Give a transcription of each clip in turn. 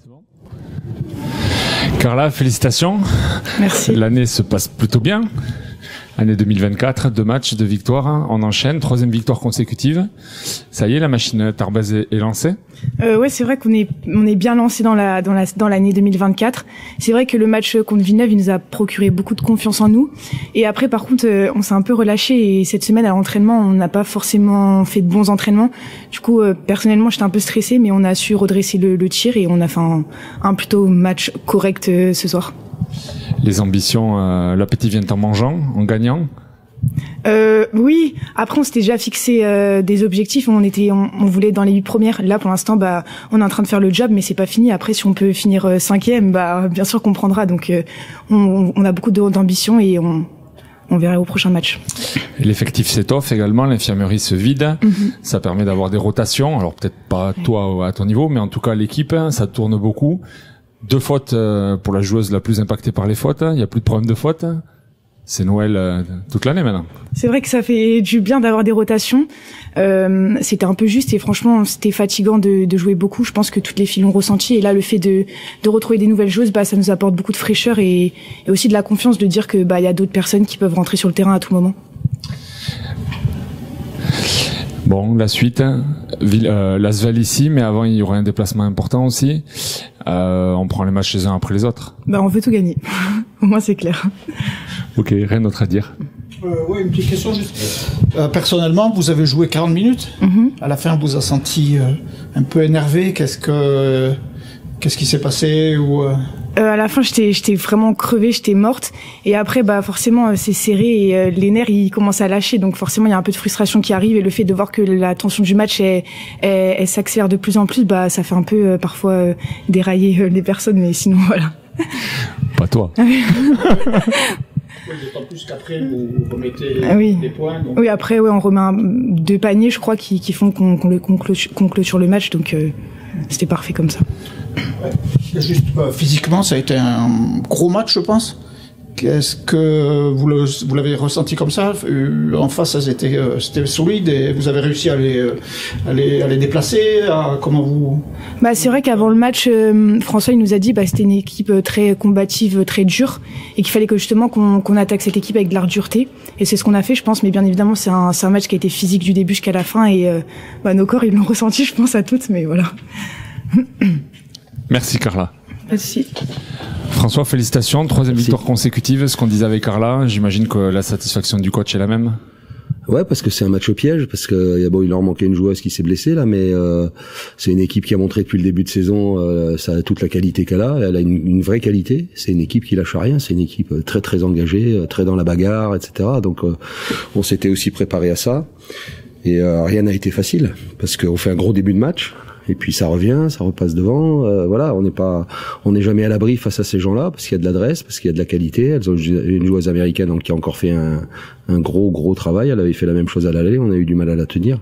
Bon. Carla, félicitations. Merci. L'année se passe plutôt bien. Année 2024, 2 matchs, 2 victoires. On enchaîne, 3e victoire consécutive. Ça y est, la machine Tarbaz est lancée. Ouais, c'est vrai qu'on est bien lancé dans l'année 2024. C'est vrai que le match contre Villeneuve, il nous a procuré beaucoup de confiance en nous. Et après, par contre, on s'est un peu relâché. Et cette semaine, à l'entraînement, on n'a pas forcément fait de bons entraînements. Du coup, personnellement, j'étais un peu stressée, mais on a su redresser le tir et on a fait un plutôt match correct ce soir. Les ambitions, l'appétit vient en mangeant, en gagnant. Oui. Après, on s'était déjà fixé des objectifs. On voulait dans les 8 premières. Là, pour l'instant, on est en train de faire le job, mais c'est pas fini. Après, si on peut finir 5e, bien sûr qu'on prendra. Donc, on a beaucoup d'ambition et on verra au prochain match. L'effectif s'étoffe également, l'infirmerie se vide. Ça permet d'avoir des rotations. Alors peut-être pas toi à ton niveau, mais en tout cas l'équipe, ça tourne beaucoup. 2 fautes pour la joueuse la plus impactée par les fautes. Il n'y a plus de problème de fautes. C'est Noël toute l'année maintenant. C'est vrai que ça fait du bien d'avoir des rotations. C'était un peu juste et franchement c'était fatigant de jouer beaucoup. Je pense que toutes les filles l'ont ressenti et là le fait de retrouver des nouvelles joueuses, ça nous apporte beaucoup de fraîcheur et aussi de la confiance de dire que y a d'autres personnes qui peuvent rentrer sur le terrain à tout moment. Bon, la suite, l'Asvel ici, mais avant il y aura un déplacement important aussi. On prend les matchs les uns après les autres. On veut tout gagner. Au moins c'est clair. Ok, rien d'autre à dire. Oui, une petite question juste. Personnellement, vous avez joué 40 minutes. À la fin, vous avez senti un peu énervé. Qu'est-ce qui s'est passé ou à la fin, j'étais vraiment crevée, j'étais morte. Et après, forcément, c'est serré et les nerfs, ils commencent à lâcher. Donc forcément, il y a un peu de frustration qui arrive. Et le fait de voir que la tension du match, elle s'accélère de plus en plus, ça fait un peu parfois dérailler les personnes. Mais sinon, voilà. Pas toi. D'autant plus qu'après, vous remettez des points. Donc... Oui, après, on remet 2 paniers, je crois, qui font qu'on clôture le match. Donc, c'était parfait comme ça. Ouais. Juste physiquement, ça a été un gros match, je pense. Est-ce que vous l'avez ressenti comme ça? En face, c'était solide et vous avez réussi à les déplacer. Comment vous... C'est vrai qu'avant le match, François il nous a dit c'était une équipe très combative, très dure et qu'il fallait que justement qu'on attaque cette équipe avec de la dureté. Et c'est ce qu'on a fait, je pense. Mais bien évidemment, c'est un match qui a été physique du début jusqu'à la fin et nos corps ils l'ont ressenti, je pense à toutes. Mais voilà. Merci Carla. Merci. François, félicitations, 3e victoire consécutive, ce qu'on disait avec Carla, j'imagine que la satisfaction du coach est la même. Ouais, parce que c'est un match au piège, parce que il leur manquait une joueuse qui s'est blessée là, mais c'est une équipe qui a montré depuis le début de saison ça a toute la qualité qu'elle a. Elle a une vraie qualité. C'est une équipe qui lâche rien. C'est une équipe très très engagée, très dans la bagarre, etc. Donc on s'était aussi préparé à ça. Et rien n'a été facile parce qu'on fait un gros début de match. Et puis ça revient, ça repasse devant. Voilà, on n'est jamais à l'abri face à ces gens-là parce qu'il y a de l'adresse, parce qu'il y a de la qualité. Elles ont une joueuse américaine qui a encore fait un gros travail. Elle avait fait la même chose à l'aller. On a eu du mal à la tenir.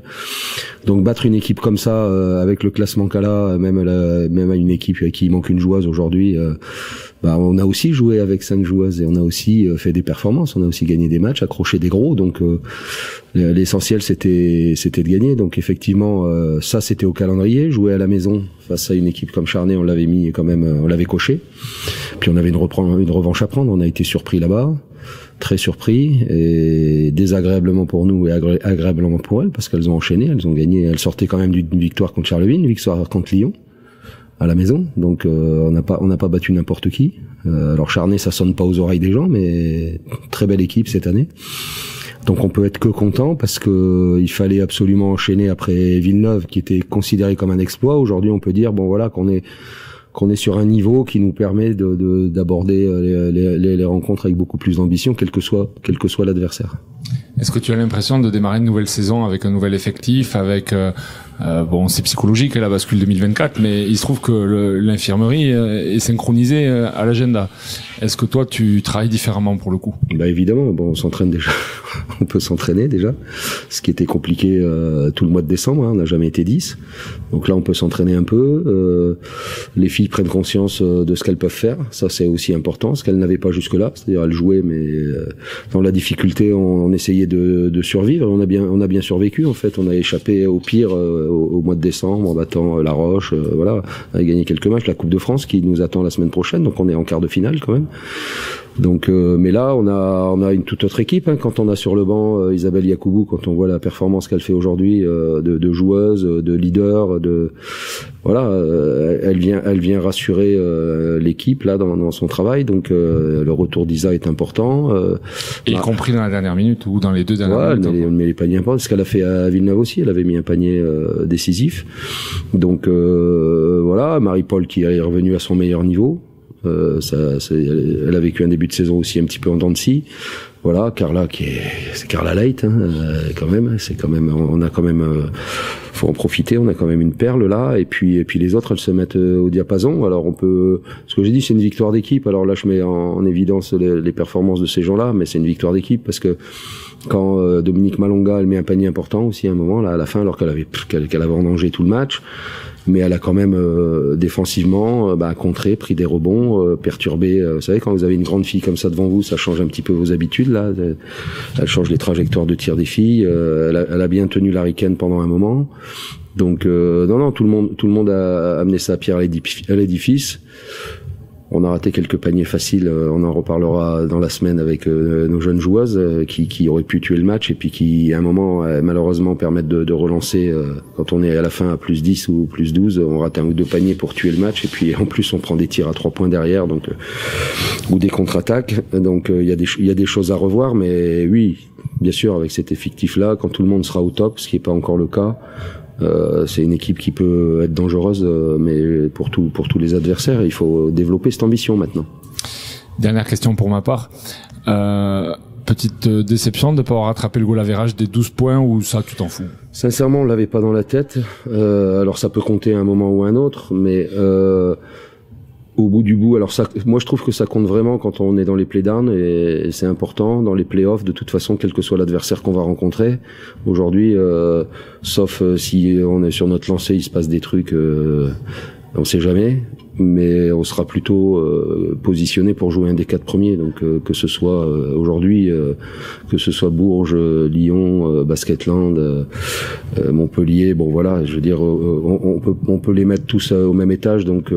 Donc battre une équipe comme ça avec le classement qu'elle a, même à une équipe qui il manque une joueuse aujourd'hui. On a aussi joué avec 5 joueuses et on a aussi fait des performances. On a aussi gagné des matchs, accroché des gros. Donc l'essentiel c'était de gagner. Donc effectivement ça c'était au calendrier. Jouer à la maison face à une équipe comme Charnay, on l'avait mis quand même, on l'avait coché. Puis on avait une revanche à prendre. On a été surpris là-bas, très surpris et désagréablement pour nous et agréablement pour elles parce qu'elles ont enchaîné, elles ont gagné. Elles sortaient quand même d'une victoire contre Charleville, une victoire contre Lyon. À la maison, donc on n'a pas battu n'importe qui. Alors Charnay, ça sonne pas aux oreilles des gens, mais très belle équipe cette année. Donc on peut être que content parce que il fallait absolument enchaîner après Villeneuve, qui était considéré comme un exploit. Aujourd'hui, on peut dire qu'on est sur un niveau qui nous permet d'aborder les rencontres avec beaucoup plus d'ambition, quel que soit l'adversaire. Est-ce que tu as l'impression de démarrer une nouvelle saison avec un nouvel effectif, avec c'est psychologique la bascule 2024, mais il se trouve que l'infirmerie est synchronisée à l'agenda. Est-ce que toi tu travailles différemment pour le coup? Évidemment, on s'entraîne déjà. On peut s'entraîner déjà, ce qui était compliqué tout le mois de décembre. On n'a jamais été 10, donc là on peut s'entraîner un peu. Les filles prennent conscience de ce qu'elles peuvent faire. Ça c'est aussi important, ce qu'elles n'avaient pas jusque-là. C'est-à-dire elles jouaient, mais dans la difficulté, on essayait de survivre. On a bien survécu en fait. On a échappé au pire au mois de décembre en battant La Roche, voilà, on a gagné quelques matchs, la Coupe de France qui nous attend la semaine prochaine, donc on est en quart de finale quand même. Donc, mais là, on a une toute autre équipe. Quand on a sur le banc Isabelle Yacoubou, quand on voit la performance qu'elle fait aujourd'hui, de joueuse, de leader, voilà, elle vient rassurer l'équipe là dans son travail. Donc, le retour d'Isa est important. Y compris dans la dernière minute ou dans les 2 dernières minutes. Mais les paniers importants, ce qu'elle a fait à Villeneuve aussi, elle avait mis un panier décisif. Donc, voilà, Marie-Paul qui est revenue à son meilleur niveau. Elle a vécu un début de saison aussi un petit peu en dents de scie. Voilà, c'est Carla Leight, quand même. On a quand même, faut en profiter. On a quand même une perle là. Et puis les autres, elles se mettent au diapason. Alors ce que j'ai dit, c'est une victoire d'équipe. Alors là, je mets en évidence les performances de ces gens-là, mais c'est une victoire d'équipe parce que quand Dominique Malonga, elle met un panier important aussi à un moment là à la fin, alors qu'elle avait endangé tout le match. Mais elle a quand même défensivement contré, pris des rebonds, perturbé. Vous savez, quand vous avez une grande fille comme ça devant vous, ça change un petit peu vos habitudes là. Elle change les trajectoires de tir des filles. Elle a bien tenu Larry Kane pendant un moment. Donc non, tout le monde a amené sa pierre à l'édifice. On a raté quelques paniers faciles, on en reparlera dans la semaine avec nos jeunes joueuses qui auraient pu tuer le match et puis qui à un moment malheureusement permettent de relancer quand on est à la fin à plus 10 ou plus 12, on rate un ou 2 paniers pour tuer le match et puis en plus on prend des tirs à 3 points derrière donc ou des contre-attaques. Donc il y a des choses à revoir, mais oui, bien sûr avec cet effectif là, quand tout le monde sera au top, ce qui est pas encore le cas, c'est une équipe qui peut être dangereuse, mais pour tous les adversaires, il faut développer cette ambition maintenant. Dernière question pour ma part. Petite déception de ne pas avoir rattrapé le goal average des 12 points ou ça, tu t'en fous? Sincèrement, on l'avait pas dans la tête. Alors ça peut compter à un moment ou à un autre, mais au bout du bout, alors ça, moi je trouve que ça compte vraiment quand on est dans les playdowns et c'est important dans les playoffs de toute façon, quel que soit l'adversaire qu'on va rencontrer. Aujourd'hui, sauf si on est sur notre lancée, il se passe des trucs, on sait jamais, mais on sera plutôt positionné pour jouer un des 4 premiers. Donc que ce soit aujourd'hui, que ce soit Bourges, Lyon, Basketland, Montpellier, bon voilà, je veux dire, on peut les mettre tous au même étage. Donc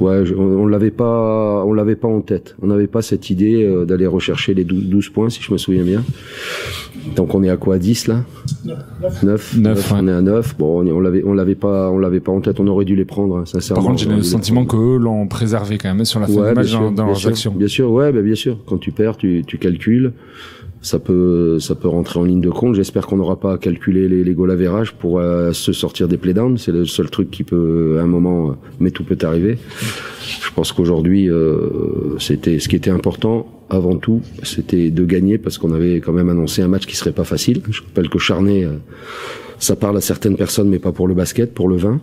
ouais, on l'avait pas en tête. On n'avait pas cette idée d'aller rechercher les 12 points, si je me souviens bien. Donc on est à quoi, 10 là? 9. Ouais. On est à 9. Bon, on l'avait pas en tête. On aurait dû les prendre, sincèrement. Par contre, j'ai le sentiment qu'eux l'ont préservé quand même sur la fin du match dans leurs actions. Bien sûr, ouais, bien sûr. Quand tu perds, tu calcules. Ça peut rentrer en ligne de compte. J'espère qu'on n'aura pas à calculer les goal average pour se sortir des playdowns. C'est le seul truc qui peut, à un moment, mais tout peut arriver. Je pense qu'aujourd'hui, c'était ce qui était important avant tout, c'était de gagner parce qu'on avait quand même annoncé un match qui serait pas facile. Je rappelle que Charnay, ça parle à certaines personnes, mais pas pour le basket, pour le vin.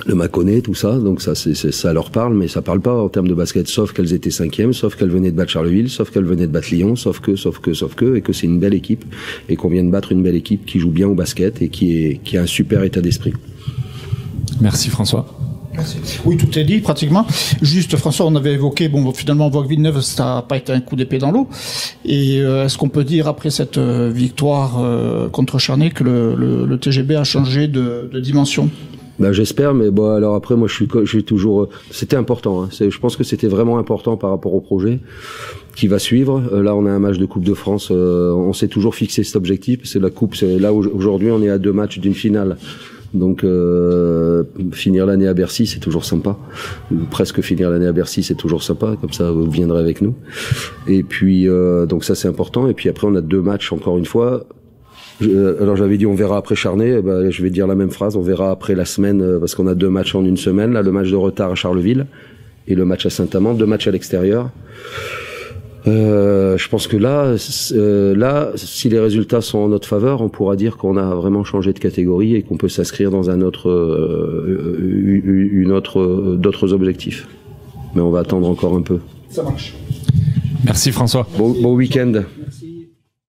Le Mâconnais, tout ça, donc ça leur parle, mais ça parle pas en termes de basket, sauf qu'elles étaient 5e, sauf qu'elles venaient de battre Charleville, sauf qu'elles venaient de battre Lyon, sauf que, et que c'est une belle équipe, et qu'on vient de battre une belle équipe qui joue bien au basket et qui a un super état d'esprit. Merci François. Merci. Oui, tout est dit pratiquement. Juste, François, on avait évoqué, bon, finalement, on voit que Villeneuve, ça n'a pas été un coup d'épée dans l'eau. Et est-ce qu'on peut dire après cette victoire contre Charnay que le TGB a changé de dimension? Ben j'espère, mais bon alors après moi je suis toujours. C'était important. Hein. Je pense que c'était vraiment important par rapport au projet qui va suivre. Là on a un match de Coupe de France. On s'est toujours fixé cet objectif. C'est la coupe. C'est là aujourd'hui on est à 2 matchs d'une finale. Donc finir l'année à Bercy c'est toujours sympa. Presque finir l'année à Bercy c'est toujours sympa. Comme ça vous viendrez avec nous. Et puis donc ça c'est important. Et puis après on a 2 matchs encore une fois. Alors j'avais dit on verra après Charnay, je vais dire la même phrase, on verra après la semaine parce qu'on a 2 matchs en une semaine, là le match de retard à Charleville et le match à Saint-Amand, 2 matchs à l'extérieur. Je pense que là, si les résultats sont en notre faveur, on pourra dire qu'on a vraiment changé de catégorie et qu'on peut s'inscrire dans d'autres objectifs. Mais on va attendre encore un peu. Ça marche. Merci François. Bon week-end.